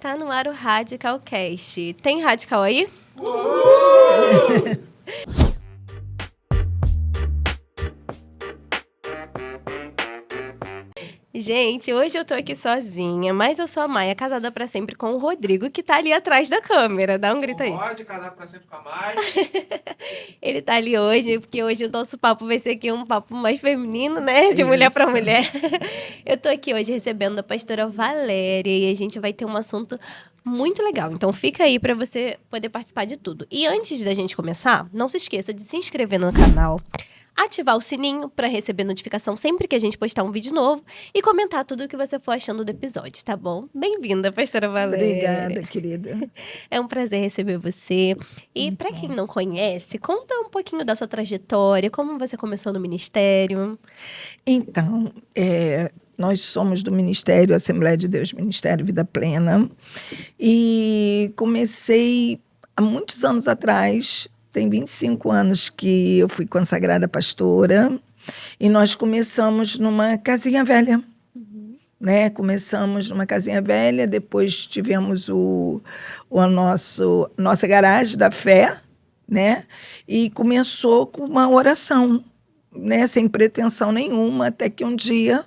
Tá no ar o Radicalcast. Tem Radical aí? Gente, hoje eu tô aqui sozinha, mas eu sou a Maia, casada pra sempre com o Rodrigo, que tá ali atrás da câmera. Dá um grito aí. Pode casar pra sempre com a Maia. Ele tá ali hoje, porque hoje o nosso papo vai ser aqui um papo mais feminino, né? De mulher pra mulher. Eu tô aqui hoje recebendo a pastora Valéria e a gente vai ter um assunto muito legal. Então fica aí pra você poder participar de tudo. E antes da gente começar, não se esqueça de se inscrever no canal, ativar o sininho para receber notificação sempre que a gente postar um vídeo novo e comentar tudo o que você for achando do episódio, tá bom? Bem-vinda, pastora Valéria. Obrigada, querida. É um prazer receber você. E para quem não conhece, conta um pouquinho da sua trajetória, como você começou no ministério. Então, nós somos do Ministério Assembleia de Deus, Ministério Vida Plena, e comecei há muitos anos atrás. Tem 25 anos que eu fui consagrada pastora e nós começamos numa casinha velha, né? Começamos numa casinha velha, depois tivemos nossa garagem da fé, né? E começou com uma oração, né? Sem pretensão nenhuma, até que um dia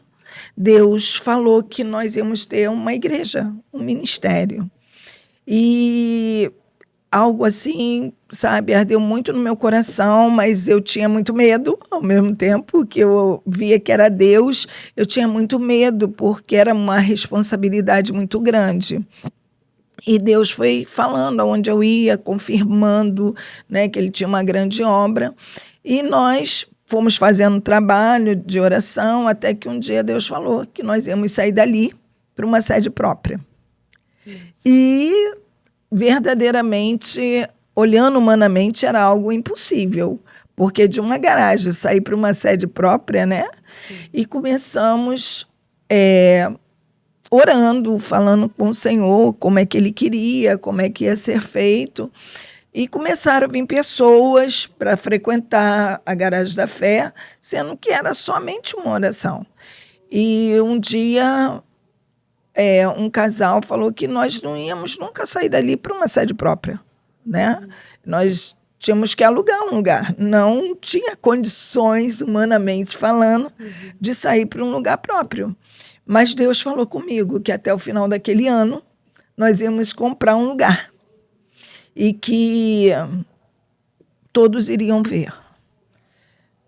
Deus falou que nós íamos ter uma igreja, um ministério. E algo assim, sabe, ardeu muito no meu coração, mas eu tinha muito medo, ao mesmo tempo que eu via que era Deus, eu tinha muito medo, porque era uma responsabilidade muito grande. E Deus foi falando aonde eu ia, confirmando, né, que Ele tinha uma grande obra, e nós fomos fazendo um trabalho de oração, até que um dia Deus falou que nós íamos sair dali para uma sede própria. E verdadeiramente, olhando humanamente, era algo impossível, porque de uma garagem sair para uma sede própria, né? E começamos orando, falando com o Senhor, como é que Ele queria, como é que ia ser feito. E começaram a vir pessoas para frequentar a garagem da fé, sendo que era somente uma oração. E um dia um casal falou que nós não íamos nunca sair dali para uma sede própria, né? Nós tínhamos que alugar um lugar. Não tinha condições, humanamente falando, de sair para um lugar próprio. Mas Deus falou comigo que até o final daquele ano nós íamos comprar um lugar e que todos iriam ver.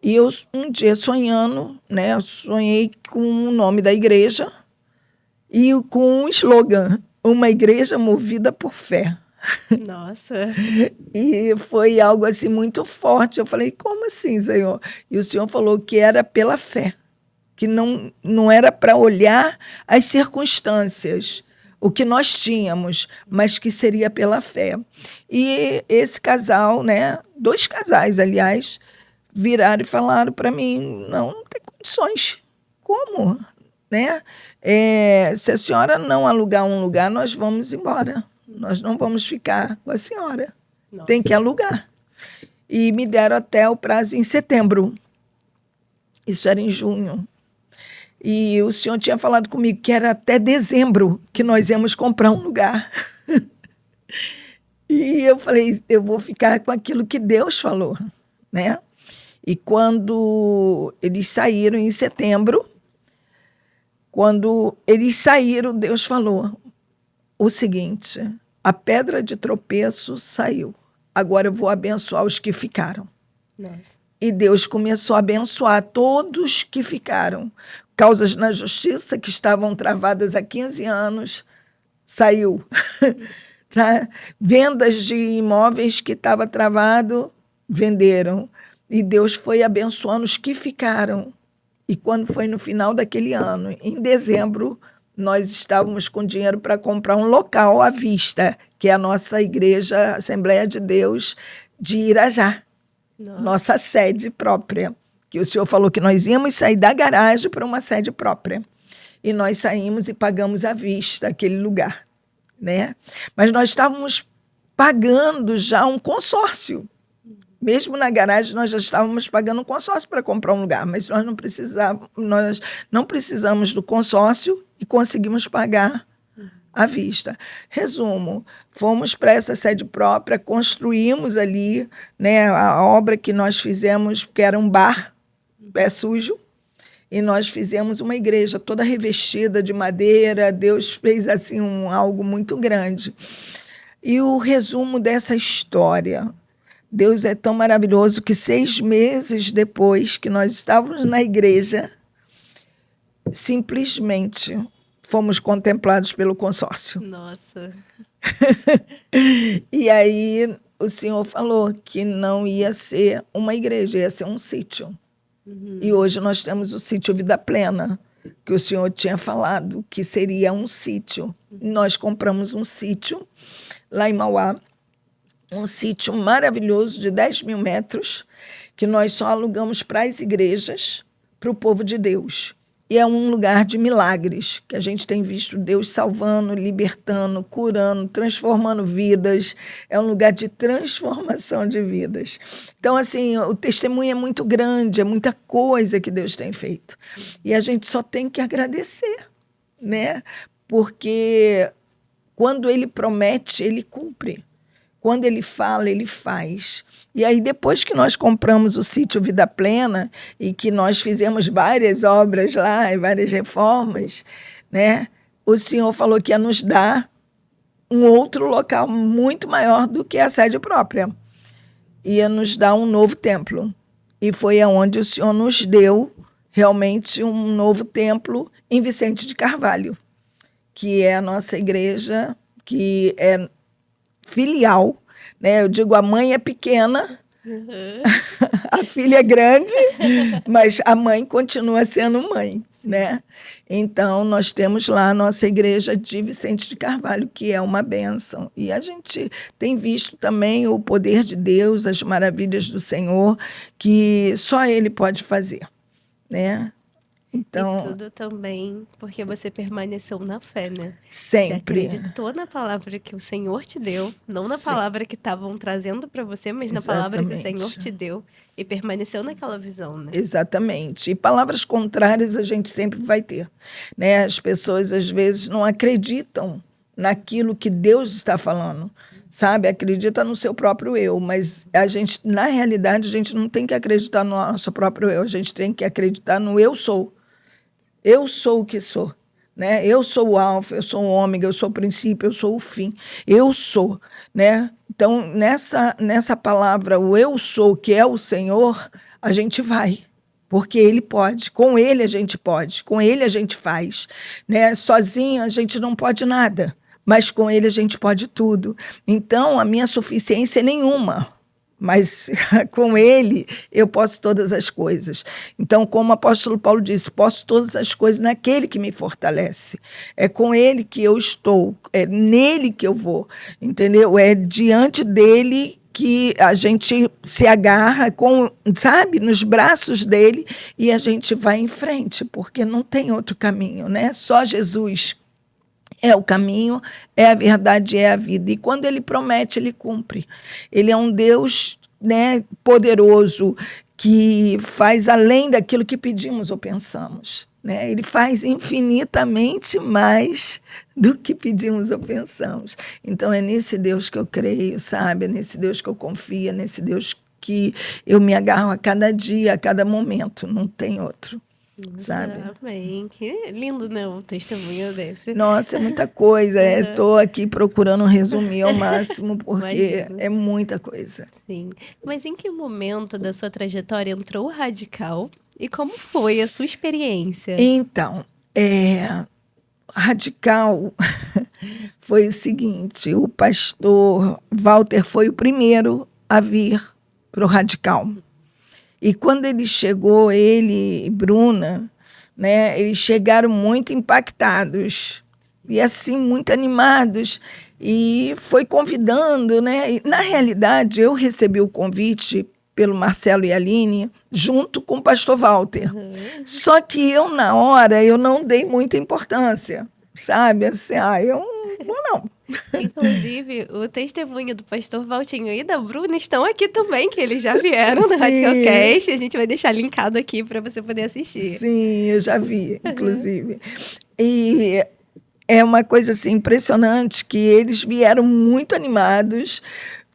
E eu, um dia sonhando, né, eu sonhei com o nome da igreja e com um slogan: uma igreja movida por fé. Nossa. E foi algo assim muito forte. Eu falei, como assim, Senhor? E o Senhor falou que era pela fé, que não era para olhar as circunstâncias, o que nós tínhamos, mas que seria pela fé. E esse casal, né, 2 casais, aliás, viraram e falaram para mim, não tem condições. Como? Né? Se a senhora não alugar um lugar, nós vamos embora. Nós não vamos ficar com a senhora. Nossa. Tem que alugar. E me deram até o prazo em setembro. Isso era em junho. E o senhor tinha falado comigo que era até dezembro que nós íamos comprar um lugar. E eu falei, eu vou ficar com aquilo que Deus falou, né? E quando eles saíram em setembro, quando eles saíram, Deus falou o seguinte: a pedra de tropeço saiu. Agora eu vou abençoar os que ficaram. Nossa. E Deus começou a abençoar todos que ficaram. Causas na justiça que estavam travadas há 15 anos, saiu. Tá? Vendas de imóveis que estava travado, venderam. E Deus foi abençoando os que ficaram. E quando foi no final daquele ano, em dezembro, nós estávamos com dinheiro para comprar um local à vista, que é a nossa igreja Assembleia de Deus de Irajá. Nossa sede própria. Que o senhor falou que nós íamos sair da garagem para uma sede própria. E nós saímos e pagamos à vista aquele lugar, né? Mas nós estávamos pagando já um consórcio. Mesmo na garagem, nós já estávamos pagando um consórcio para comprar um lugar, mas nós não precisamos do consórcio e conseguimos pagar à vista. Resumo, fomos para essa sede própria, construímos ali, né, a obra que nós fizemos, que era um bar, pé sujo, e nós fizemos uma igreja toda revestida de madeira. Deus fez assim algo muito grande. E o resumo dessa história: Deus é tão maravilhoso que 6 meses depois que nós estávamos na igreja, simplesmente fomos contemplados pelo consórcio. Nossa. E aí o Senhor falou que não ia ser uma igreja, ia ser um sítio. E hoje nós temos o sítio Vida Plena, que o Senhor tinha falado que seria um sítio. Nós compramos um sítio lá em Mauá, um sítio maravilhoso de 10 mil metros, que nós só alugamos para as igrejas, para o povo de Deus. E é um lugar de milagres, que a gente tem visto Deus salvando, libertando, curando, transformando vidas. É um lugar de transformação de vidas. Então, assim, o testemunho é muito grande, é muita coisa que Deus tem feito. E a gente só tem que agradecer, né? Porque quando Ele promete, Ele cumpre. Quando Ele fala, Ele faz. E aí, depois que nós compramos o sítio Vida Plena e que nós fizemos várias obras lá e várias reformas, né, o Senhor falou que ia nos dar um outro local muito maior do que a sede própria. Ia nos dar um novo templo. E foi aonde o Senhor nos deu realmente um novo templo em Vicente de Carvalho, que é a nossa igreja, que é filial, né? Eu digo, a mãe é pequena, a filha é grande, mas a mãe continua sendo mãe, né? Então, nós temos lá a nossa igreja de Vicente de Carvalho, que é uma bênção. E a gente tem visto também o poder de Deus, as maravilhas do Senhor, que só Ele pode fazer, né? Então, e tudo também porque você permaneceu na fé, né? sempre. Você acreditou na palavra que o Senhor te deu, não na palavra que estavam trazendo para você, mas na palavra que o Senhor te deu, e permaneceu naquela visão, né? Exatamente. E palavras contrárias a gente sempre vai ter, né? As pessoas às vezes não acreditam naquilo que Deus está falando, sabe? Acredita no seu próprio eu, mas a gente, na realidade, a gente não tem que acreditar no nosso próprio eu, a gente tem que acreditar no eu sou. Eu sou o que sou, né? Eu sou o alfa, eu sou o ômega, eu sou o princípio, eu sou o fim. Eu sou, né? Então, nessa palavra, o eu sou, que é o Senhor, a gente vai, porque Ele pode. Com Ele a gente pode, com Ele a gente faz, né? Sozinho a gente não pode nada, mas com Ele a gente pode tudo. Então, a minha suficiência é nenhuma, mas com Ele eu posso todas as coisas. Então, como o apóstolo Paulo disse, posso todas as coisas naquele que me fortalece. É com Ele que eu estou, é nele que eu vou, entendeu? É diante dele que a gente se agarra, sabe, nos braços dele, e a gente vai em frente, porque não tem outro caminho, né? Só Jesus é o caminho, é a verdade, é a vida. E quando Ele promete, Ele cumpre. Ele é um Deus, né, poderoso, que faz além daquilo que pedimos ou pensamos, né? Ele faz infinitamente mais do que pedimos ou pensamos. Então, é nesse Deus que eu creio, sabe? É nesse Deus que eu confio, é nesse Deus que eu me agarro a cada dia, a cada momento. Não tem outro. Sabe? Amém. Que lindo, né? O testemunho desse. Nossa, é muita coisa. Estou aqui procurando resumir ao máximo, porque imagino. É muita coisa. Sim. Mas em que momento da sua trajetória entrou o Radical? E como foi a sua experiência? Então, Radical foi o seguinte: o pastor Walter foi o primeiro a vir para o Radical. E quando ele chegou, ele e Bruna, né, eles chegaram muito impactados e assim muito animados, e foi convidando, né? E, na realidade, eu recebi o convite pelo Marcelo e a Aline junto com o pastor Walter. Só que eu, na hora, eu não dei muita importância, sabe? Assim, eu não vou não. Inclusive, o testemunho do pastor Valtinho e da Bruna estão aqui também, que eles já vieram no Radicalcast. A gente vai deixar linkado aqui para você poder assistir. Sim, eu já vi, inclusive. E é uma coisa assim, impressionante, que eles vieram muito animados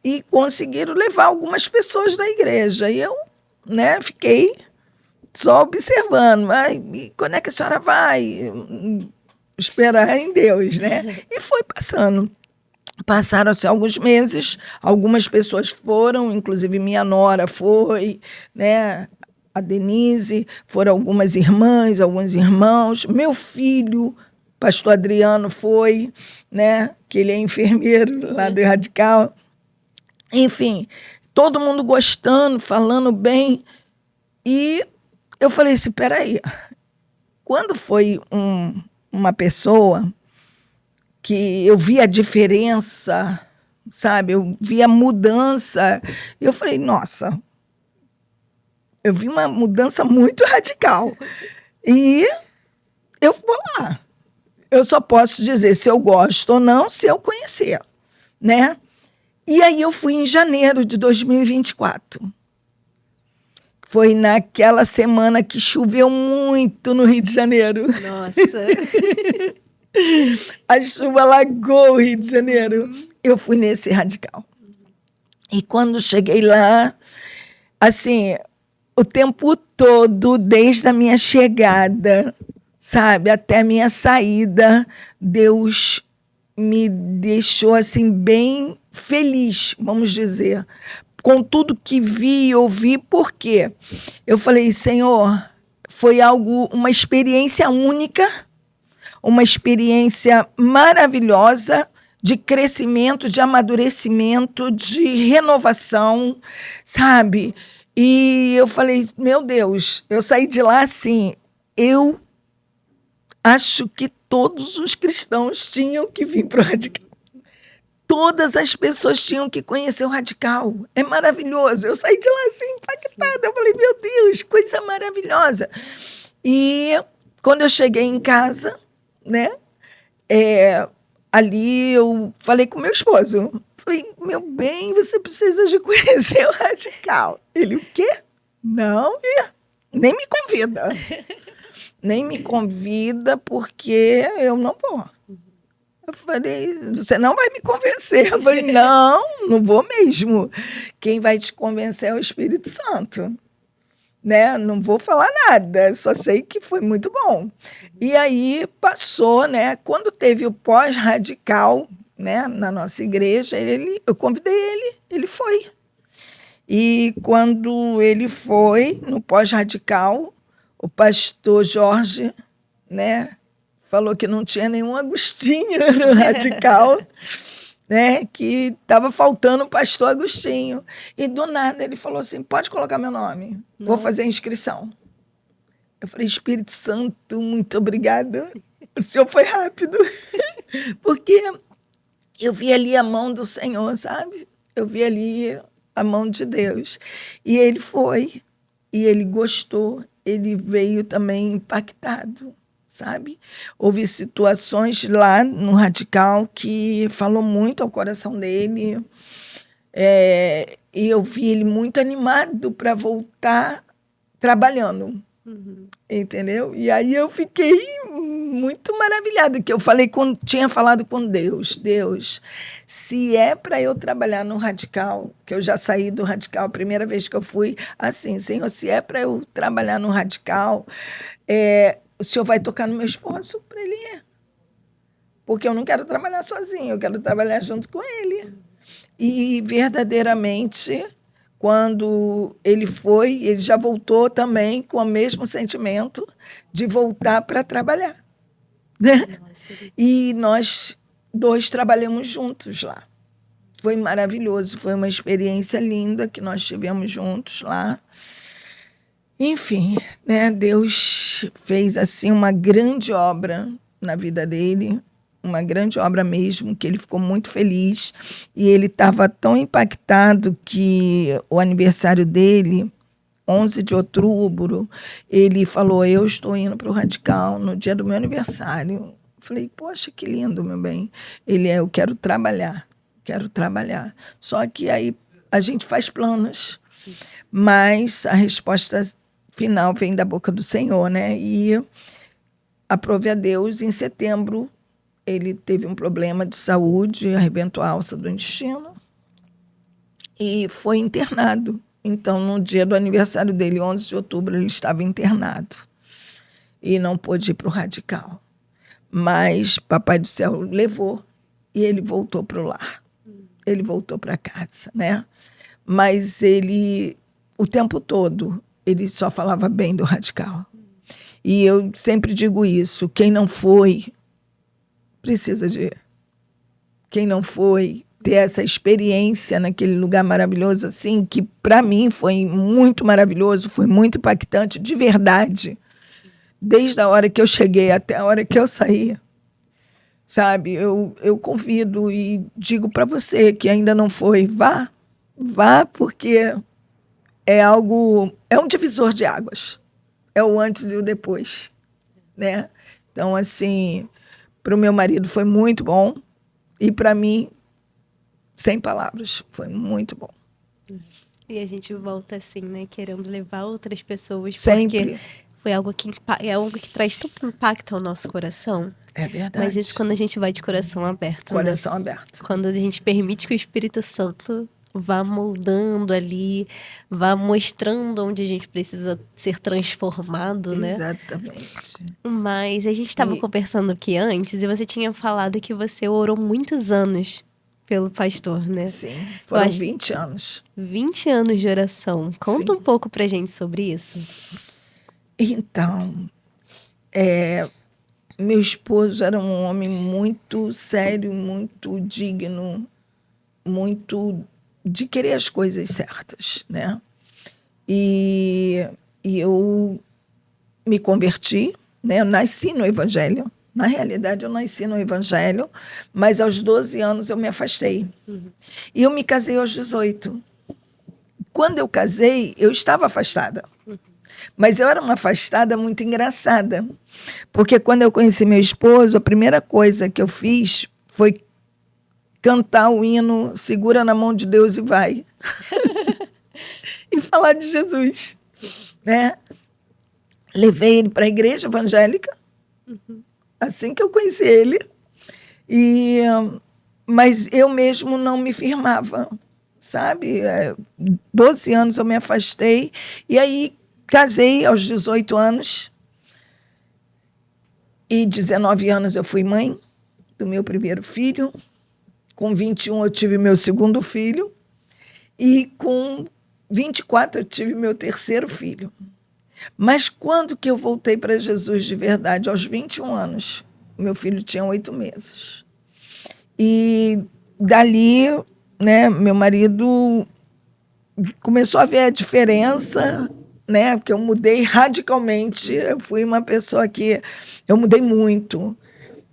e conseguiram levar algumas pessoas da igreja. E eu, né, fiquei só observando. E quando é que a senhora vai? Esperar em Deus, né? E foi passando. Passaram-se alguns meses, algumas pessoas foram, inclusive minha nora foi, né? A Denise, foram algumas irmãs, alguns irmãos. Meu filho, pastor Adriano, foi, né? Que ele é enfermeiro lá do Radical. Enfim, todo mundo gostando, falando bem. E eu falei assim, peraí, quando foi uma pessoa que eu vi a diferença, sabe? Eu vi a mudança. Eu falei, nossa, eu vi uma mudança muito radical. E eu vou lá. Eu só posso dizer se eu gosto ou não, se eu conhecer, né? E aí eu fui em janeiro de 2024. Foi naquela semana que choveu muito no Rio de Janeiro. Nossa. A chuva alagou o Rio de Janeiro. Eu fui nesse radical. E quando cheguei lá, assim, o tempo todo, desde a minha chegada, sabe, até a minha saída, Deus me deixou, assim, bem feliz, vamos dizer, com tudo que vi e ouvi. Por quê? Eu falei, Senhor, foi algo, uma experiência única, uma experiência maravilhosa de crescimento, de amadurecimento, de renovação, sabe? E eu falei, meu Deus, eu saí de lá assim, eu acho que todos os cristãos tinham que vir para o Radical. Todas as pessoas tinham que conhecer o Radical. É maravilhoso. Eu saí de lá assim, impactada. Eu falei, meu Deus, coisa maravilhosa. E quando eu cheguei em casa, né? Ali eu falei com meu esposo. Falei, meu bem, você precisa de conhecer o Radical. Ele, o quê? Não, nem me convida. Nem me convida porque eu não vou. Eu falei, você não vai me convencer. Eu falei, não vou mesmo. Quem vai te convencer é o Espírito Santo. Né? Não vou falar nada, só sei que foi muito bom. E aí passou, né? Quando teve o pós-radical, né, na nossa igreja, eu convidei ele foi. E quando ele foi no pós-radical, o pastor Jorge, né, falou que não tinha nenhum Agostinho no radical, né, que estava faltando o pastor Agostinho. E do nada ele falou assim, pode colocar meu nome, vou fazer a inscrição. Eu falei, Espírito Santo, muito obrigada. O senhor foi rápido. Porque eu vi ali a mão do Senhor, sabe? Eu vi ali a mão de Deus. E ele foi, e ele gostou, ele veio também impactado, sabe? Houve situações lá no Radical que falou muito ao coração dele. E eu vi ele muito animado para voltar trabalhando. Entendeu? E aí eu fiquei muito maravilhada, que eu tinha falado com Deus, se é para eu trabalhar no Radical, que eu já saí do Radical, a primeira vez que eu fui, assim, Senhor, se é para eu trabalhar no Radical, o Senhor vai tocar no meu esposo para ele ir. Porque eu não quero trabalhar sozinho, eu quero trabalhar junto com ele. E verdadeiramente, quando ele foi, ele já voltou também com o mesmo sentimento de voltar para trabalhar. Né? E nós dois trabalhamos juntos lá. Foi maravilhoso, foi uma experiência linda que nós tivemos juntos lá. Enfim, né, Deus fez assim uma grande obra na vida dele, uma grande obra mesmo, que ele ficou muito feliz. E ele estava tão impactado que o aniversário dele, 11 de outubro, ele falou, eu estou indo para o Radical no dia do meu aniversário. Falei, poxa, que lindo, meu bem. Eu quero trabalhar. Só que aí a gente faz planos, sim, mas a resposta final vem da boca do Senhor, né? E aprove a Deus, em setembro, ele teve um problema de saúde, arrebentou a alça do intestino e foi internado. Então, no dia do aniversário dele, 11 de outubro, ele estava internado e não pôde ir para o radical. Mas Papai do Céu levou e ele voltou para o lar. Ele voltou para casa, né? Mas ele, o tempo todo, ele só falava bem do radical. E eu sempre digo isso, quem não foi, precisa de ir. Quem não foi, ter essa experiência naquele lugar maravilhoso, assim, que para mim foi muito maravilhoso, foi muito impactante, de verdade. Desde a hora que eu cheguei até a hora que eu saí. Sabe, eu convido e digo para você que ainda não foi, vá, porque é um divisor de águas. É o antes e o depois, né? Então, assim, para o meu marido foi muito bom e para mim, sem palavras, foi muito bom. E a gente volta assim, né, querendo levar outras pessoas, Sempre. Porque foi algo que é algo que traz tanto impacto ao nosso coração. É verdade. Mas isso quando a gente vai de coração aberto, Coração aberto. Quando a gente permite que o Espírito Santo vá moldando ali, vá mostrando onde a gente precisa ser transformado, né? Exatamente. Mas a gente estava conversando aqui antes e você tinha falado que você orou muitos anos pelo pastor, né? Sim, foram 20 anos. 20 anos de oração. Conta Sim. um pouco pra gente sobre isso. Então, meu esposo era um homem muito sério, muito digno, muito de querer as coisas certas, né? E eu me converti, né? Eu nasci no Evangelho. Na realidade, eu nasci no Evangelho, mas aos 12 anos eu me afastei. E eu me casei aos 18. Quando eu casei, eu estava afastada. Mas eu era uma afastada muito engraçada. Porque quando eu conheci meu esposo, a primeira coisa que eu fiz foi cantar o hino Segura na Mão de Deus e Vai. E falar de Jesus, né? Levei ele para a igreja evangélica, assim que eu conheci ele. Mas eu mesmo não me firmava, sabe? 12 anos eu me afastei. E aí casei aos 18 anos. E 19 anos eu fui mãe do meu primeiro filho. Com 21 eu tive meu segundo filho. E com 24 eu tive meu terceiro filho. Mas quando que eu voltei para Jesus de verdade? Aos 21 anos. Meu filho tinha 8 meses. E dali, né, meu marido começou a ver a diferença, né? Porque eu mudei radicalmente. Eu fui uma pessoa que eu mudei muito,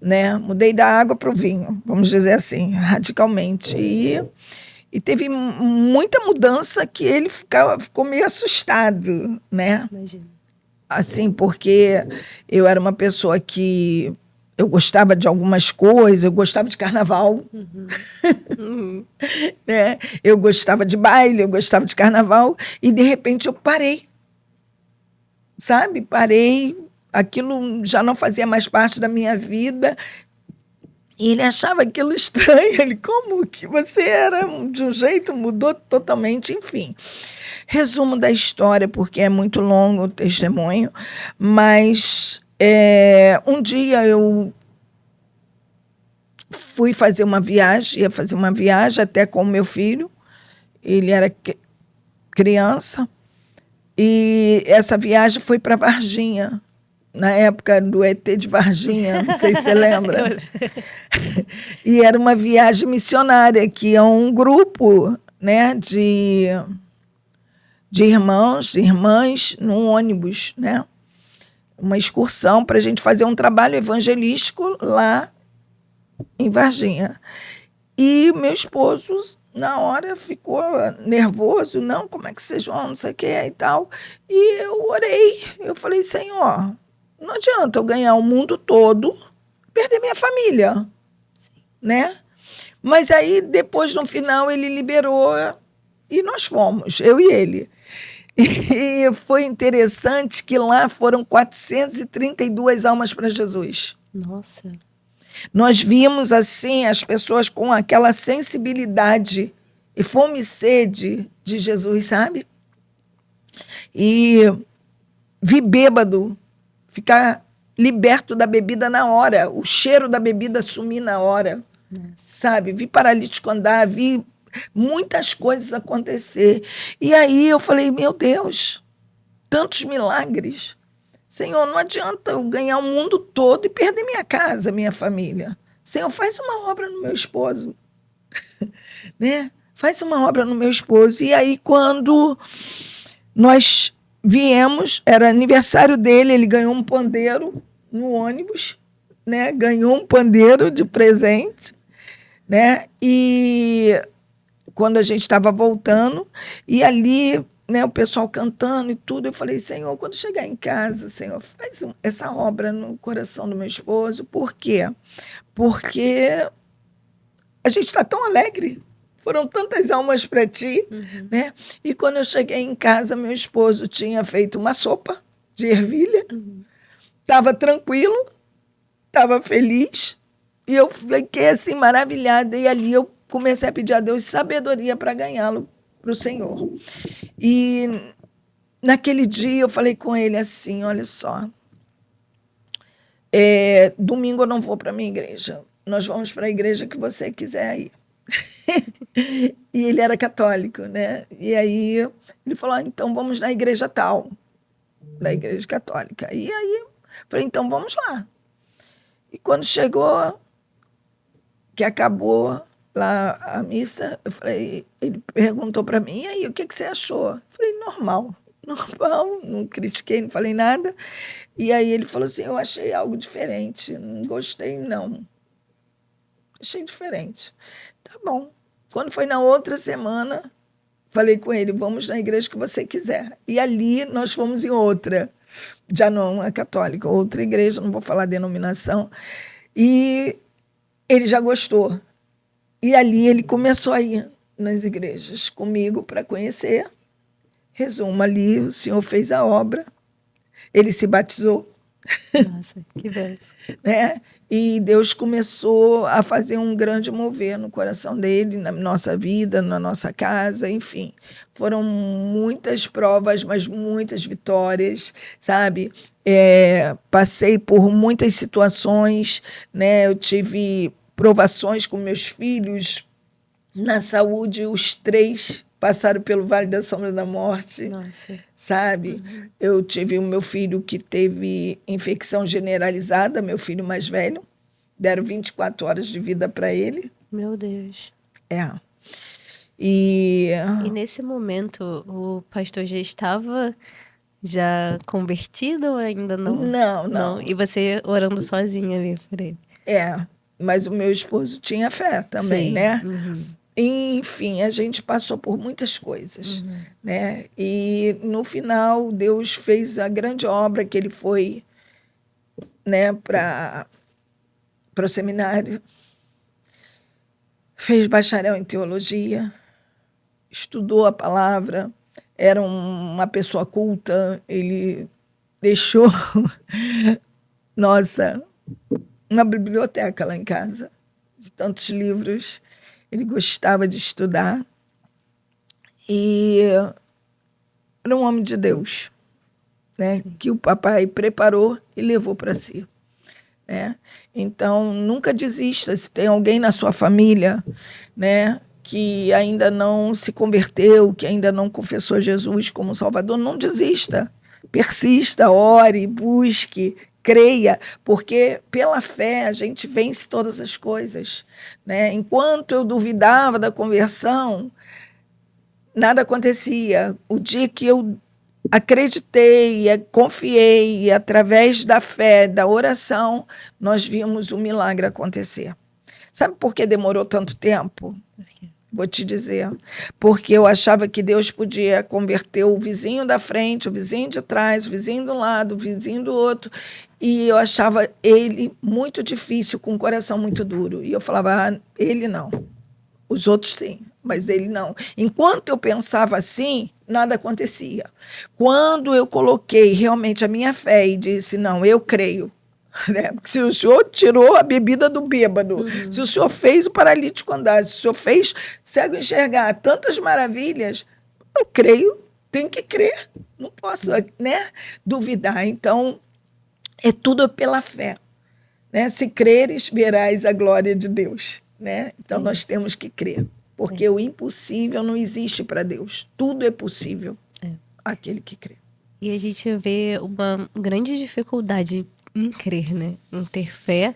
né? Mudei da água para o vinho, vamos dizer assim, radicalmente. E teve muita mudança que ele ficou meio assustado, né? Imagina. Assim, porque eu era uma pessoa que eu gostava de algumas coisas, eu gostava de carnaval, né? Eu gostava de baile, eu gostava de carnaval, e de repente eu parei, sabe? Parei, aquilo já não fazia mais parte da minha vida. E ele achava aquilo estranho. Ele, como que você era de um jeito, mudou totalmente, enfim. Resumo da história, porque é muito longo o testemunho, mas um dia eu fui fazer uma viagem, ia fazer uma viagem até com o meu filho, ele era criança, e essa viagem foi para Varginha, na época do ET de Varginha, não sei se você lembra. E era uma viagem missionária, que é um grupo, né, de irmãos, de irmãs, num ônibus, né? Uma excursão para a gente fazer um trabalho evangelístico lá em Varginha. E meu esposo, na hora, ficou nervoso. Não, como é que vocês vão, não sei o que e tal. E eu orei. Eu falei, Senhor, não adianta eu ganhar o mundo todo, perder minha família, né? Mas aí, depois, no final, ele liberou e nós fomos, eu e ele. E foi interessante que lá foram 432 almas para Jesus. Nossa. Nós vimos, assim, as pessoas com aquela sensibilidade e fome e sede de Jesus, sabe? E vi bêbado ficar liberto da bebida na hora, o cheiro da bebida sumir na hora, sabe? Vi paralítico andar, vi muitas coisas acontecer. E aí eu falei, meu Deus, tantos milagres. Senhor, não adianta eu ganhar o mundo todo e perder minha casa, minha família. Senhor, faz uma obra no meu esposo. Né? Faz uma obra no meu esposo. E aí, quando nós viemos, era aniversário dele, ele ganhou um pandeiro no ônibus, né? Ganhou um pandeiro de presente, né? E quando a gente estava voltando, e ali, né, o pessoal cantando e tudo, eu falei, Senhor, quando chegar em casa, Senhor, faz essa obra no coração do meu esposo. Por quê? Porque a gente está tão alegre. Foram tantas almas para ti, né? E quando eu cheguei em casa, meu esposo tinha feito uma sopa de ervilha, estava tranquilo, estava feliz, e eu fiquei assim maravilhada. E ali eu comecei a pedir a Deus sabedoria para ganhá-lo para o Senhor. E naquele dia eu falei com ele assim, olha só, domingo eu não vou para a minha igreja, nós vamos para a igreja que você quiser ir. E ele era católico, né? E aí ele falou, então vamos na igreja tal, da igreja católica. E aí falei, então vamos lá. E quando chegou, que acabou lá a missa, eu falei, ele perguntou para mim, e aí, o que você achou? Eu falei, normal, não critiquei, não falei nada. E aí ele falou assim, eu achei algo diferente, não gostei não. Achei diferente. Tá bom. Quando foi na outra semana, falei com ele, vamos na igreja que você quiser. E ali nós fomos em outra, já não é católica, outra igreja, não vou falar denominação. E ele já gostou. E ali ele começou a ir nas igrejas comigo para conhecer. Resumo, ali o Senhor fez a obra, ele se batizou. Nossa, que bênção. Né? E Deus começou a fazer um grande mover no coração dele, na nossa vida, na nossa casa, enfim. Foram muitas provas, mas muitas vitórias, sabe? Passei por muitas situações, né? Eu tive provações com meus filhos na saúde, os 3 passaram pelo Vale da Sombra da Morte. Nossa. Sabe? Eu tive o meu filho que teve infecção generalizada, meu filho mais velho. Deram 24 horas de vida para ele. Meu Deus. E nesse momento, o pastor já estava convertido ou ainda não? Não. E você orando sozinha ali por ele? Mas o meu esposo tinha fé também, Sim. né? Enfim, a gente passou por muitas coisas, né? E no final Deus fez a grande obra que ele foi, né, para o seminário, fez bacharel em teologia, estudou a palavra, era uma pessoa culta, ele deixou, nossa, uma biblioteca lá em casa, de tantos livros. Ele gostava de estudar e era um homem de Deus, né? Que o papai preparou e levou para si. Né? Então, nunca desista. Se tem alguém na sua família, né, que ainda não se converteu, que ainda não confessou Jesus como Salvador, não desista. Persista, ore, busque, creia, porque pela fé a gente vence todas as coisas. Né? Enquanto eu duvidava da conversão, nada acontecia. O dia que eu acreditei, confiei, e através da fé, da oração, nós vimos o milagre acontecer. Sabe por que demorou tanto tempo? Por quê? Vou te dizer. Porque eu achava que Deus podia converter o vizinho da frente, o vizinho de trás, o vizinho do lado, o vizinho do outro. E eu achava ele muito difícil, com um coração muito duro. E eu falava, ele não. Os outros sim, mas ele não. Enquanto eu pensava assim, nada acontecia. Quando eu coloquei realmente a minha fé e disse, não, eu creio, Né? Porque se o senhor tirou a bebida do bêbado, se o senhor fez o paralítico andar, se o senhor fez cego enxergar, tantas maravilhas, eu creio, tenho que crer, não posso, né, duvidar. Então, é tudo pela fé. Né? Se creres, verás a glória de Deus. Né? Então, nós temos que crer, porque o impossível não existe para Deus. Tudo é possível àquele que crê. E a gente vê uma grande dificuldade em crer, né? Em ter fé.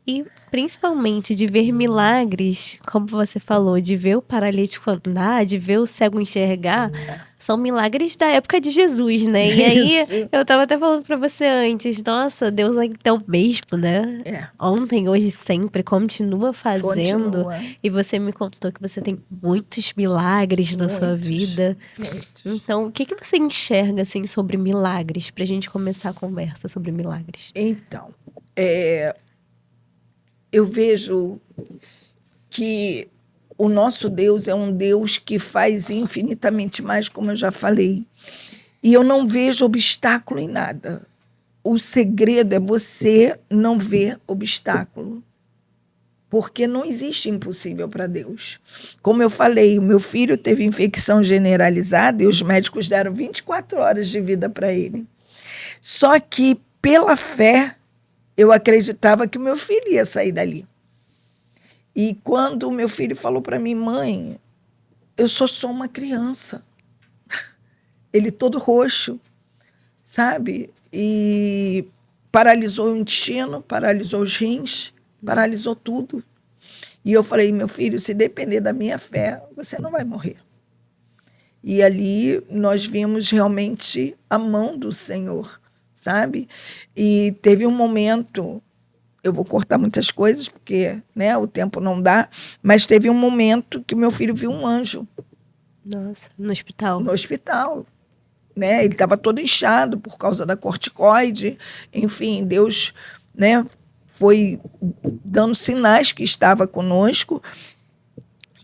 E principalmente de ver milagres, como você falou, de ver o paralítico andar, de ver o cego enxergar, são milagres da época de Jesus, né? E aí, eu tava até falando pra você antes, nossa, Deus é o mesmo, né? Ontem, hoje, sempre, continua fazendo. E você me contou que você tem muitos milagres na sua vida. Então, o que você enxerga, assim, sobre milagres? Pra gente começar a conversa sobre milagres. Então, eu vejo que o nosso Deus é um Deus que faz infinitamente mais, como eu já falei. E eu não vejo obstáculo em nada. O segredo é você não ver obstáculo. Porque não existe impossível para Deus. Como eu falei, o meu filho teve infecção generalizada e os médicos deram 24 horas de vida para ele. Só que, pela fé, eu acreditava que o meu filho ia sair dali. E quando o meu filho falou para mim, mãe, eu sou só uma criança. Ele todo roxo, sabe? E paralisou o intestino, paralisou os rins, paralisou tudo. E eu falei, meu filho, se depender da minha fé, você não vai morrer. E ali nós vimos realmente a mão do Senhor, sabe? E teve um momento, eu vou cortar muitas coisas, porque né, o tempo não dá, mas teve um momento que o meu filho viu um anjo. Nossa, no hospital? No hospital. Né? Ele estava todo inchado por causa da corticoide. Enfim, Deus, né, foi dando sinais que estava conosco.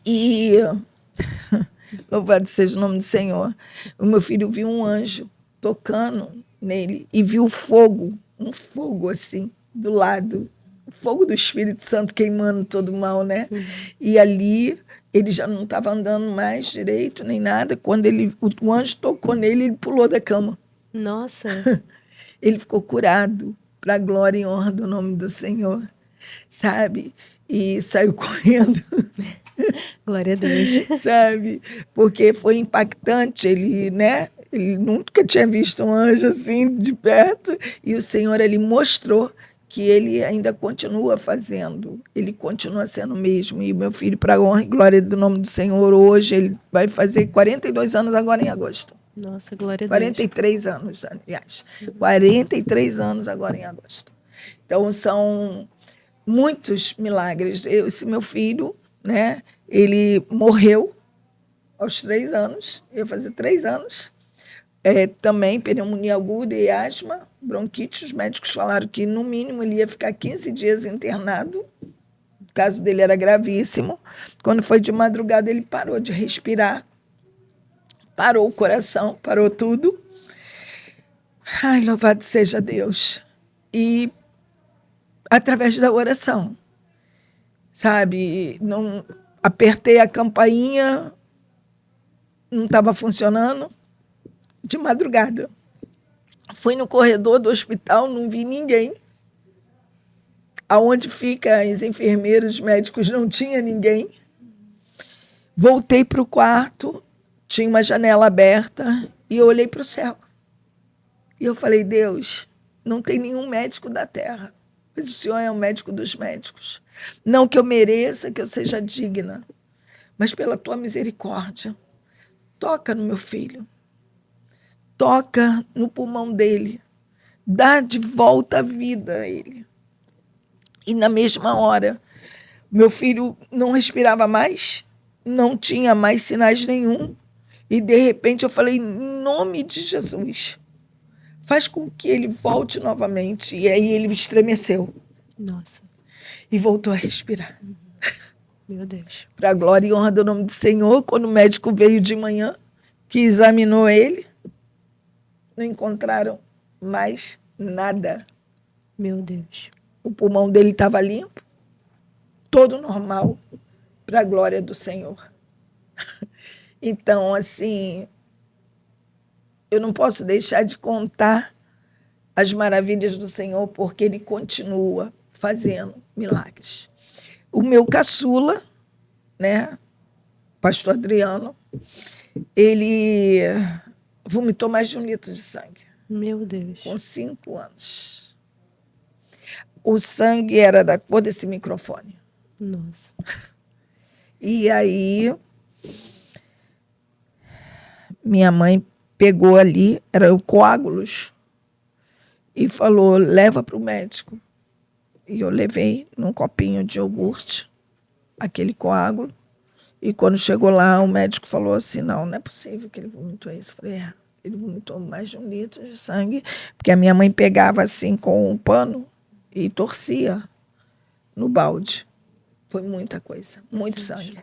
E louvado seja o nome do Senhor. O meu filho viu um anjo tocando nele e viu fogo, um fogo assim, do lado. O fogo do Espírito Santo queimando todo o mal, né? E ali ele já não estava andando mais direito, nem nada. Quando o anjo tocou nele, ele pulou da cama. Nossa! Ele ficou curado para a glória e honra do nome do Senhor, sabe? E saiu correndo. Glória a Deus. Sabe? Porque foi impactante. Ele, né? Ele nunca tinha visto um anjo assim de perto. E o Senhor, ele mostrou que ele ainda continua fazendo. Ele continua sendo o mesmo. E meu filho, para a honra e glória do nome do Senhor, hoje ele vai fazer 42 anos agora em agosto. Nossa, glória a Deus. 43 anos, aliás. 43 anos agora em agosto. Então, são muitos milagres. Esse meu filho, né? Ele morreu aos 3 anos, ia fazer 3 anos. Também pneumonia aguda e asma, bronquite. Os médicos falaram que, no mínimo, ele ia ficar 15 dias internado. O caso dele era gravíssimo. Quando foi de madrugada, ele parou de respirar. Parou o coração, parou tudo. Ai, louvado seja Deus. E através da oração, sabe? Não, apertei a campainha, não estava funcionando. De madrugada. Fui no corredor do hospital, não vi ninguém. Aonde ficam os enfermeiros, os médicos, não tinha ninguém. Voltei para o quarto, tinha uma janela aberta e eu olhei para o céu. E eu falei, Deus, não tem nenhum médico da terra, mas o Senhor é o médico dos médicos. Não que eu mereça, que eu seja digna, mas pela tua misericórdia, toca no meu filho. Toca no pulmão dele, dá de volta a vida a ele. E na mesma hora, meu filho não respirava mais, não tinha mais sinais nenhum. E de repente eu falei, em nome de Jesus, faz com que ele volte novamente. E aí ele estremeceu. Nossa. E voltou a respirar. Meu Deus. Para a glória e honra do nome do Senhor, quando o médico veio de manhã, que examinou ele, não encontraram mais nada. Meu Deus. O pulmão dele estava limpo, todo normal, para a glória do Senhor. Então, assim, eu não posso deixar de contar as maravilhas do Senhor, porque Ele continua fazendo milagres. O meu caçula, né, pastor Adriano, ele vomitou mais de 1 litro de sangue. Meu Deus. Com 5 anos. O sangue era da cor desse microfone. Nossa. E aí, minha mãe pegou ali, eram coágulos, e falou, leva para o médico. E eu levei num copinho de iogurte aquele coágulo. E quando chegou lá, o médico falou assim, não é possível que ele vomitou isso. Eu falei, ele vomitou mais de 1 litro de sangue, porque a minha mãe pegava assim com um pano e torcia no balde. Foi muita coisa, muito sangue.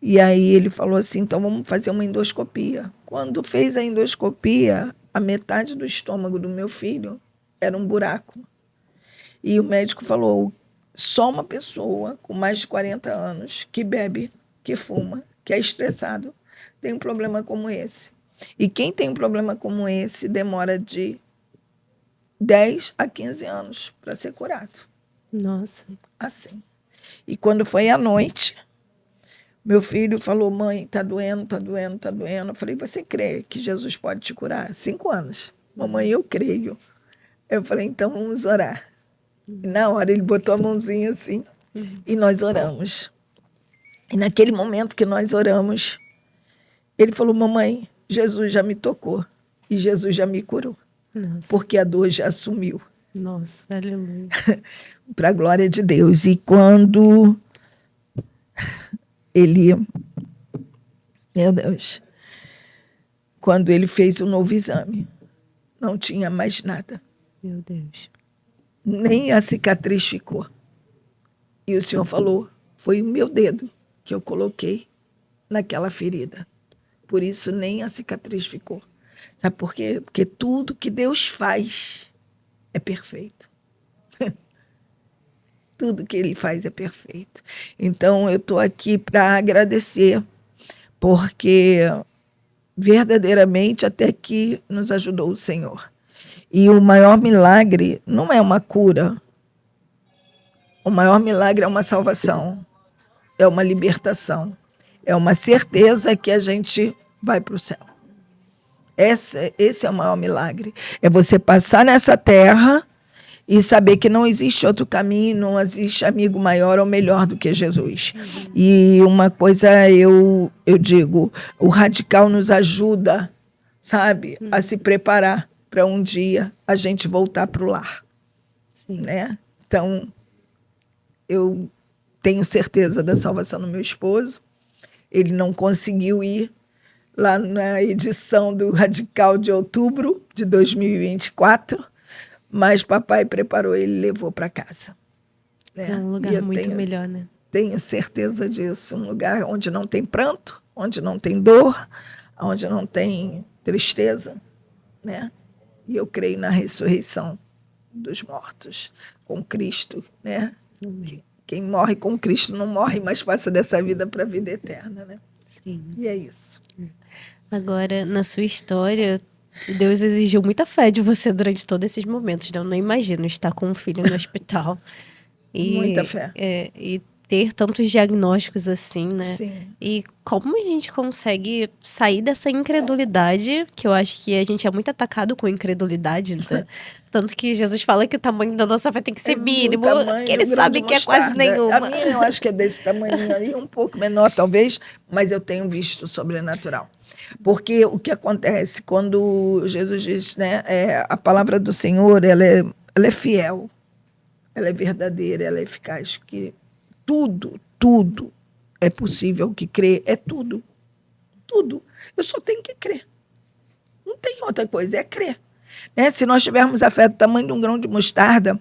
E aí ele falou assim, então vamos fazer uma endoscopia. Quando fez a endoscopia, a metade do estômago do meu filho era um buraco. E o médico falou, só uma pessoa com mais de 40 anos que bebe, que fuma, que é estressado, tem um problema como esse. E quem tem um problema como esse demora de 10 a 15 anos para ser curado. Nossa. Assim. E quando foi à noite, meu filho falou, mãe, tá doendo, tá doendo, tá doendo. Eu falei, você crê que Jesus pode te curar? 5 anos. Mamãe, eu creio. Eu falei, então vamos orar. E na hora ele botou a mãozinha assim e nós oramos. E naquele momento que nós oramos, ele falou, mamãe, Jesus já me tocou e Jesus já me curou. Nossa. Porque a dor já sumiu. Nossa, aleluia. Para a glória de Deus. E quando ele... Meu Deus. Quando ele fez o novo exame, não tinha mais nada. Meu Deus. Nem a cicatriz ficou. E o Senhor falou, foi o meu dedo que eu coloquei naquela ferida. Por isso nem a cicatriz ficou. Sabe por quê? Porque tudo que Deus faz é perfeito. Tudo que Ele faz é perfeito. Então eu estou aqui para agradecer, porque verdadeiramente até aqui nos ajudou o Senhor. E o maior milagre não é uma cura. O maior milagre é uma salvação, é uma libertação, é uma certeza que a gente vai para o céu. Esse é o maior milagre. É você passar nessa terra e saber que não existe outro caminho, não existe amigo maior ou melhor do que Jesus. E uma coisa eu digo, o radical nos ajuda, sabe, a se preparar para um dia a gente voltar para o lar. Sim. Né? Então, eu tenho certeza da salvação do meu esposo. Ele não conseguiu ir lá na edição do Radical de outubro de 2024, mas papai preparou ele e levou para casa. Né? É um lugar muito melhor, né? Tenho certeza disso. Um lugar onde não tem pranto, onde não tem dor, onde não tem tristeza. Né? E eu creio na ressurreição dos mortos com Cristo. Né? Quem morre com Cristo não morre, mas passa dessa vida para a vida eterna. Né? Sim. E é isso. Agora, na sua história, Deus exigiu muita fé de você durante todos esses momentos. Eu não imagino estar com um filho no hospital. Muita fé. E ter tantos diagnósticos assim, né? Sim. E como a gente consegue sair dessa incredulidade, que eu acho que a gente é muito atacado com incredulidade, né? Tanto que Jesus fala que o tamanho da nossa fé tem que ser mínimo, que ele sabe que é quase nenhuma. A minha eu acho que é desse tamanho aí, um pouco menor talvez, mas eu tenho visto o sobrenatural. Porque o que acontece quando Jesus diz, né, a palavra do Senhor, ela é fiel, ela é verdadeira, ela é eficaz, que tudo é possível que crer, é tudo. Tudo. Eu só tenho que crer. Não tem outra coisa, é crer. Né? Se nós tivermos a fé do tamanho de um grão de mostarda,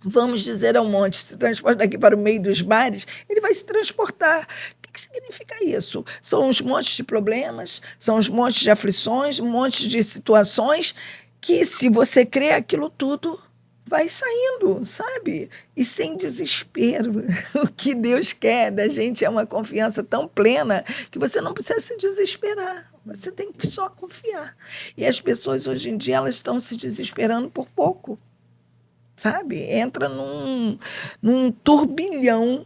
vamos dizer ao monte, se transporta daqui para o meio dos mares, ele vai se transportar. O que significa isso? São uns montes de problemas, são uns montes de aflições, um monte de situações que, se você crê, aquilo tudo vai saindo, sabe? E sem desespero. O que Deus quer da gente é uma confiança tão plena que você não precisa se desesperar. Você tem que só confiar. E as pessoas hoje em dia elas estão se desesperando por pouco, sabe? Entra num turbilhão,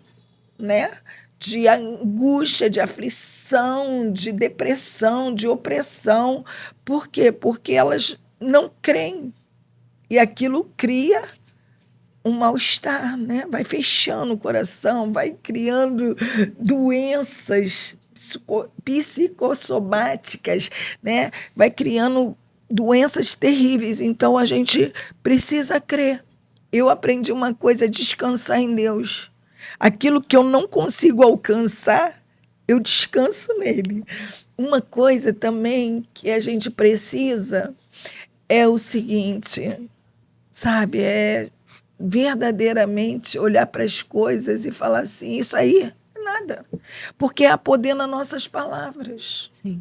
né? De angústia, de aflição, de depressão, de opressão. Por quê? Porque elas não creem. E aquilo cria um mal-estar, né? Vai fechando o coração, vai criando doenças psicossomáticas, né? Vai criando doenças terríveis. Então a gente precisa crer. Eu aprendi uma coisa: descansar em Deus. Aquilo que eu não consigo alcançar, eu descanso nele. Uma coisa também que a gente precisa é o seguinte, sabe? É verdadeiramente olhar para as coisas e falar assim: isso aí é nada. Porque há poder nas nossas palavras. Sim.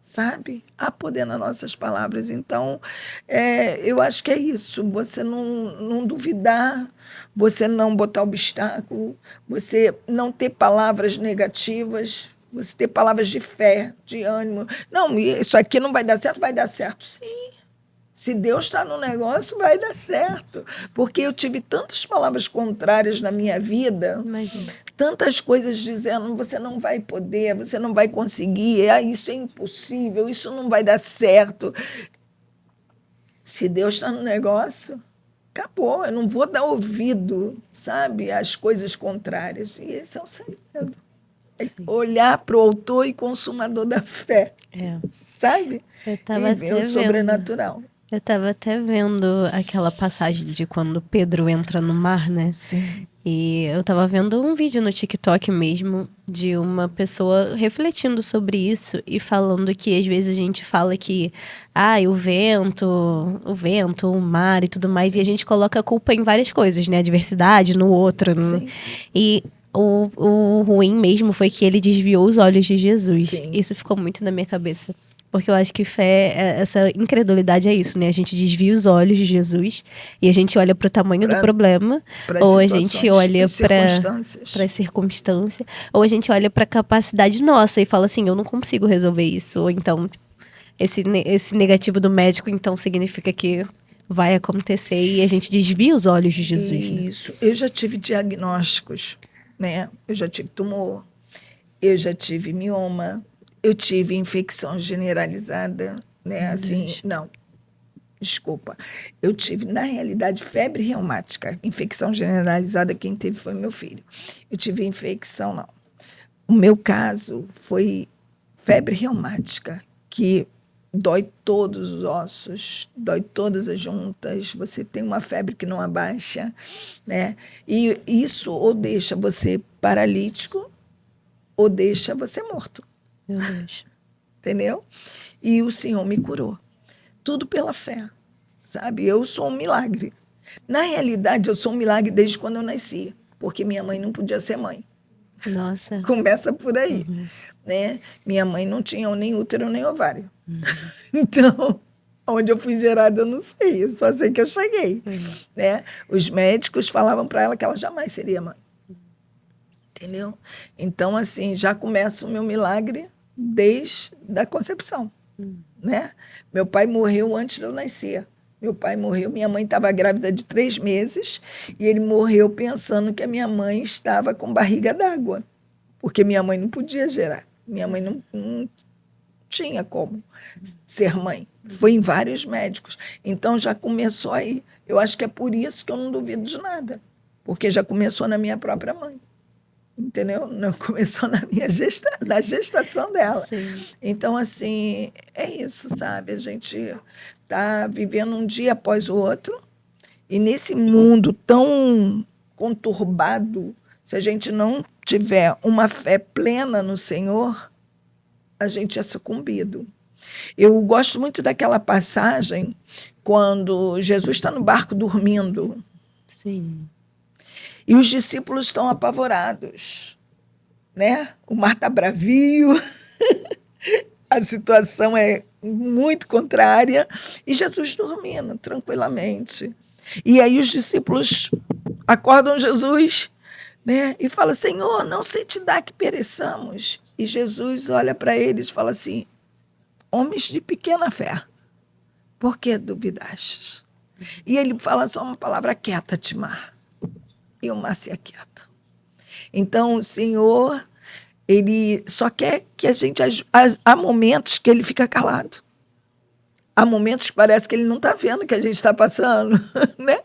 Sabe? Há poder nas nossas palavras. Então, eu acho que é isso. Você não duvidar, você não botar obstáculo, você não ter palavras negativas, você ter palavras de fé, de ânimo. Não, isso aqui não vai dar certo, vai dar certo. Sim. Se Deus está no negócio, vai dar certo. Porque eu tive tantas palavras contrárias na minha vida, Imagina. tantas coisas dizendo: você não vai poder, você não vai conseguir, isso é impossível, isso não vai dar certo. Se Deus está no negócio, acabou. Eu não vou dar ouvido, sabe, às coisas contrárias. E esse é o segredo. É olhar para o autor e consumador da fé, sabe? Eu tava E ver o sobrenatural. Eu estava até vendo aquela passagem de quando Pedro entra no mar, né? Sim. E eu estava vendo um vídeo no TikTok mesmo de uma pessoa refletindo sobre isso e falando que às vezes a gente fala que o vento, o mar e tudo mais, e a gente coloca a culpa em várias coisas, né? A diversidade no outro. E o ruim mesmo foi que ele desviou os olhos de Jesus. Sim. Isso ficou muito na minha cabeça. Porque eu acho que fé, essa incredulidade é isso, né? A gente desvia os olhos de Jesus e a gente olha para o tamanho do problema, ou a gente olha para as circunstâncias, ou a gente olha para a capacidade nossa e fala assim: eu não consigo resolver isso. Ou então, esse negativo do médico, então, significa que vai acontecer, e a gente desvia os olhos de Jesus. Isso. Né? Eu já tive diagnósticos, né? Eu já tive tumor, eu já tive mioma, eu tive infecção generalizada, né? Assim, não, desculpa. Eu tive, na realidade, febre reumática. Infecção generalizada, quem teve foi meu filho. Eu tive infecção, não. O meu caso foi febre reumática, que dói todos os ossos, dói todas as juntas, você tem uma febre que não abaixa, né? E isso ou deixa você paralítico ou deixa você morto. Meu Deus. Entendeu? E o Senhor me curou. Tudo pela fé, sabe? Eu sou um milagre. Na realidade, eu sou um milagre desde quando eu nasci, porque minha mãe não podia ser mãe. Nossa. Começa por aí, né? Minha mãe não tinha nem útero nem ovário. Então, onde eu fui gerada, eu não sei. Eu só sei que eu cheguei, né? Os médicos falavam para ela que ela jamais seria mãe. Entendeu? Então, assim, já começa o meu milagre desde a concepção, né? Meu pai morreu antes de eu nascer. Meu pai morreu, minha mãe estava grávida de 3 meses e ele morreu pensando que a minha mãe estava com barriga d'água, porque minha mãe não podia gerar. Minha mãe não tinha como ser mãe. Foi em vários médicos. Então já começou aí. Eu acho que é por isso que eu não duvido de nada, porque já começou na minha própria mãe. Entendeu? Não começou na gestação dela. Sim. Então, assim, é isso, sabe? A gente está vivendo um dia após o outro, e nesse mundo tão conturbado, se a gente não tiver uma fé plena no Senhor, a gente é sucumbido. Eu gosto muito daquela passagem quando Jesus está no barco dormindo. Sim. E os discípulos estão apavorados, né? O mar está bravio, a situação é muito contrária, e Jesus dormindo tranquilamente. E aí os discípulos acordam Jesus, né? E fala: Senhor, não se te dá que pereçamos. E Jesus olha para eles e fala assim: homens de pequena fé, por que duvidastes? E ele fala só uma palavra: quieta-te, mar. E o mar se aquieta. Então o Senhor, ele só quer que a gente... Há momentos que ele fica calado. Há momentos que parece que ele não está vendo o que a gente está passando, né?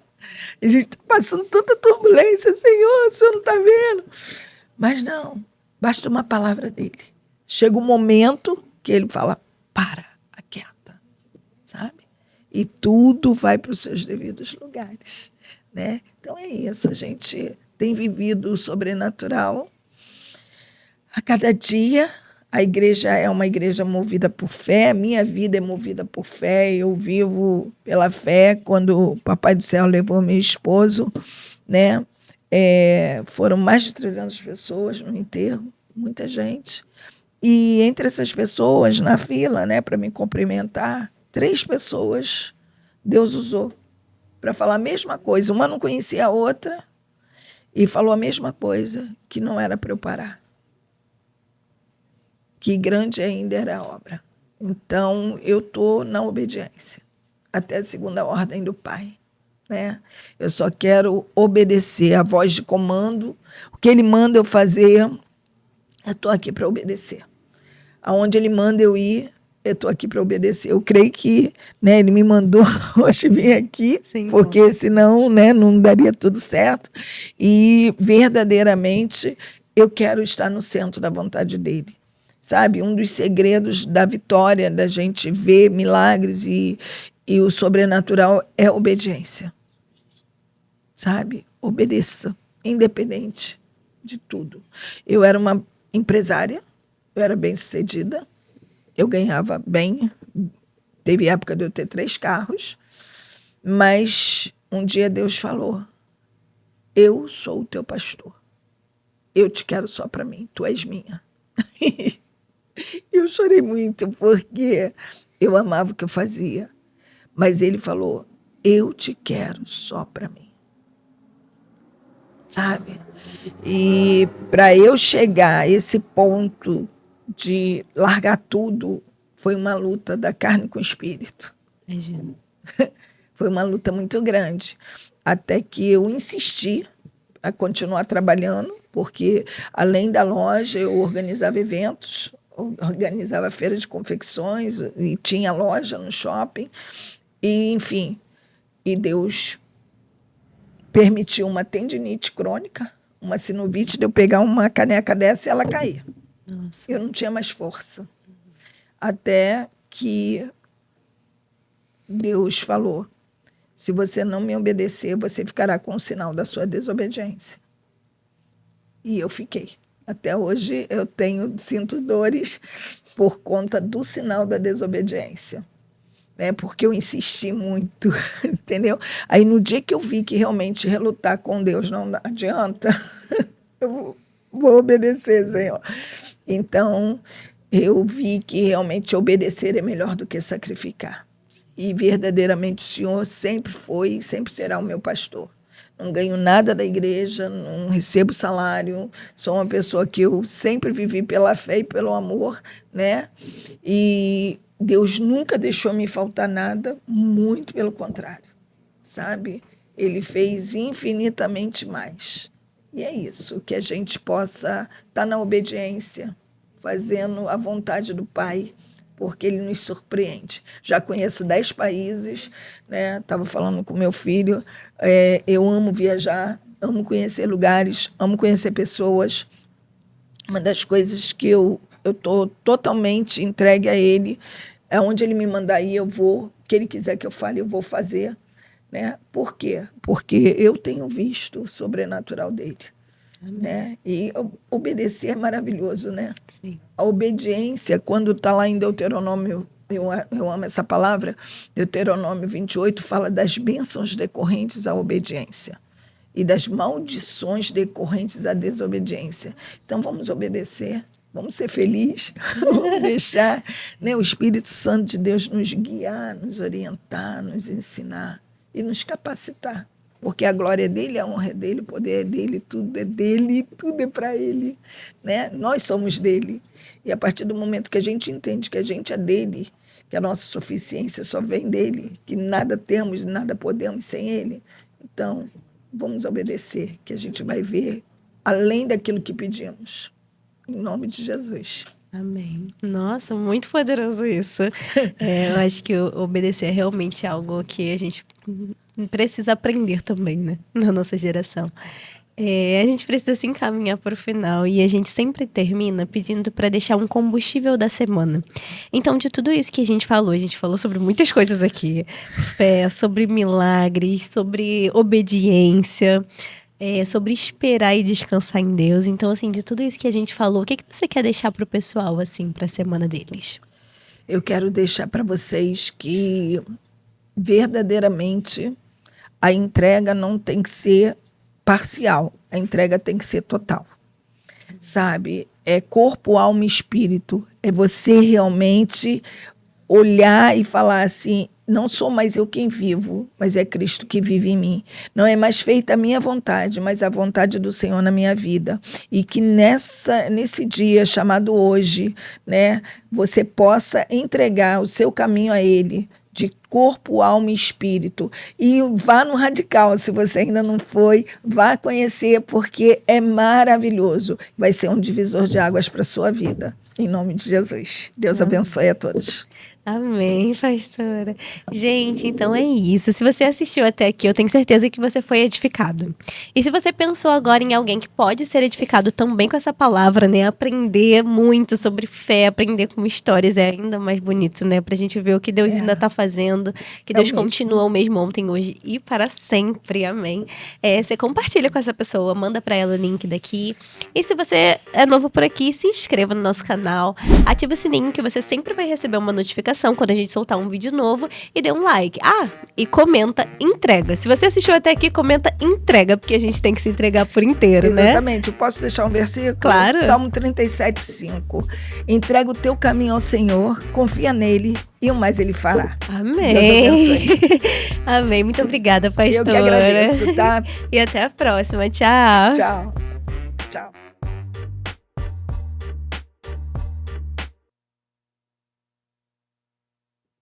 A gente está passando tanta turbulência, Senhor, o Senhor não está vendo. Mas não, basta uma palavra dele. Chega um momento que ele fala: para, aquieta, sabe? E tudo vai para os seus devidos lugares, né? Então é isso, a gente tem vivido o sobrenatural a cada dia. A igreja é uma igreja movida por fé, minha vida é movida por fé, eu vivo pela fé. Quando o Papai do Céu levou meu esposo, né, foram mais de 300 pessoas no enterro, muita gente. E entre essas pessoas, na fila, né, para me cumprimentar, 3 pessoas Deus usou para falar a mesma coisa. Uma não conhecia a outra e falou a mesma coisa, que não era para eu parar, que grande ainda era a obra. Então, eu estou na obediência, até a segunda ordem do Pai, né? Eu só quero obedecer a voz de comando. O que Ele manda eu fazer, eu estou aqui para obedecer. Aonde Ele manda eu ir, eu estou aqui para obedecer. Eu creio que, né, Ele me mandou hoje vir aqui, sim, porque senão, né, não daria tudo certo. E verdadeiramente eu quero estar no centro da vontade dEle. Sabe, um dos segredos da vitória, da gente ver milagres e o sobrenatural é a obediência. Sabe, obedeça, independente de tudo. Eu era uma empresária, eu era bem-sucedida, eu ganhava bem, teve época de eu ter 3 carros, mas um dia Deus falou: eu sou o teu pastor, eu te quero só para mim, tu és minha. Eu chorei muito, porque eu amava o que eu fazia. Mas ele falou: eu te quero só para mim. Sabe? E para eu chegar a esse ponto de largar tudo, foi uma luta da carne com o espírito. Imagina. Foi uma luta muito grande. Até que eu insisti a continuar trabalhando, porque além da loja eu organizava eventos, organizava feira de confecções e tinha loja no shopping. E, enfim, e Deus permitiu uma tendinite crônica, uma sinovite, de eu pegar uma caneca dessa e ela cair. Nossa. Eu não tinha mais força. Até que Deus falou: se você não me obedecer, você ficará com o sinal da sua desobediência. E eu fiquei. Até hoje eu sinto dores por conta do sinal da desobediência, né? Porque eu insisti muito, entendeu? Aí no dia que eu vi que realmente relutar com Deus não adianta, eu vou obedecer, Senhor. Então eu vi que realmente obedecer é melhor do que sacrificar. E verdadeiramente o Senhor sempre foi e sempre será o meu pastor. Não ganho nada da igreja, não recebo salário, sou uma pessoa que eu sempre vivi pela fé e pelo amor, né? E Deus nunca deixou me faltar nada, muito pelo contrário, sabe? Ele fez infinitamente mais. E é isso, que a gente possa estar na obediência, fazendo a vontade do Pai, porque Ele nos surpreende. Já conheço 10 países, né? Estava falando com meu filho, eu amo viajar, amo conhecer lugares, amo conhecer pessoas. Uma das coisas que eu estou totalmente entregue a Ele, aonde Ele me mandar ir, eu vou. O que Ele quiser que eu fale, eu vou fazer. Né? Por quê? Porque eu tenho visto o sobrenatural dele. Né? E obedecer é maravilhoso, né? Sim. A obediência, quando está lá em Deuteronômio, eu amo essa palavra, Deuteronômio 28 fala das bênçãos decorrentes à obediência e das maldições decorrentes à desobediência. Então vamos obedecer, vamos ser felizes, vamos deixar, né, o Espírito Santo de Deus nos guiar, nos orientar, nos ensinar. e nos capacitar. Porque a glória é dele, a honra é dele, o poder é dele, tudo é para ele. Né? Nós somos dele. E a partir do momento que a gente entende que a gente é dele, que a nossa suficiência só vem dele, que nada temos, nada podemos sem ele, então vamos obedecer, que a gente vai ver além daquilo que pedimos. Em nome de Jesus. Amém. Nossa, muito poderoso isso. Eu acho que obedecer é realmente algo que a gente precisa aprender também, né? Na nossa geração. A gente precisa se encaminhar para o final e a gente sempre termina pedindo para deixar um combustível da semana. Então, de tudo isso que a gente falou sobre muitas coisas aqui. Fé, sobre milagres, sobre obediência, sobre esperar e descansar em Deus. Então, assim, de tudo isso que a gente falou, o que você quer deixar para o pessoal, assim, para a semana deles? Eu quero deixar para vocês que, verdadeiramente, a entrega não tem que ser parcial. A entrega tem que ser total. Sabe? É corpo, alma e espírito. É você realmente olhar e falar assim, não sou mais eu quem vivo, mas é Cristo que vive em mim. Não é mais feita a minha vontade, mas a vontade do Senhor na minha vida. E que nesse dia chamado hoje, né, você possa entregar o seu caminho a Ele, de corpo, alma e espírito. E vá no radical, se você ainda não foi, vá conhecer, porque é maravilhoso. Vai ser um divisor de águas para a sua vida. Em nome de Jesus. Deus abençoe a todos. Amém, pastora. Gente, então é isso. Se você assistiu até aqui, eu tenho certeza que você foi edificado. E se você pensou agora em alguém que pode ser edificado também com essa palavra, né? Aprender muito sobre fé, aprender com histórias é ainda mais bonito, né? Pra gente ver o que Deus ainda tá fazendo, que Deus continua o mesmo ontem, hoje e para sempre. Amém. Você compartilha com essa pessoa, manda pra ela o link daqui. E se você é novo por aqui, se inscreva no nosso canal, ativa o sininho que você sempre vai receber uma notificação quando a gente soltar um vídeo novo e dê um like. E comenta entrega. Se você assistiu até aqui, comenta entrega, porque a gente tem que se entregar por inteiro, né? Exatamente. Eu posso deixar um versículo? Claro. Salmo 37:5. Entrega o teu caminho ao Senhor, confia nele e o mais ele fará. Amém. Amém. Muito obrigada, pastora. Eu que agradeço, tá? E até a próxima. Tchau. Tchau.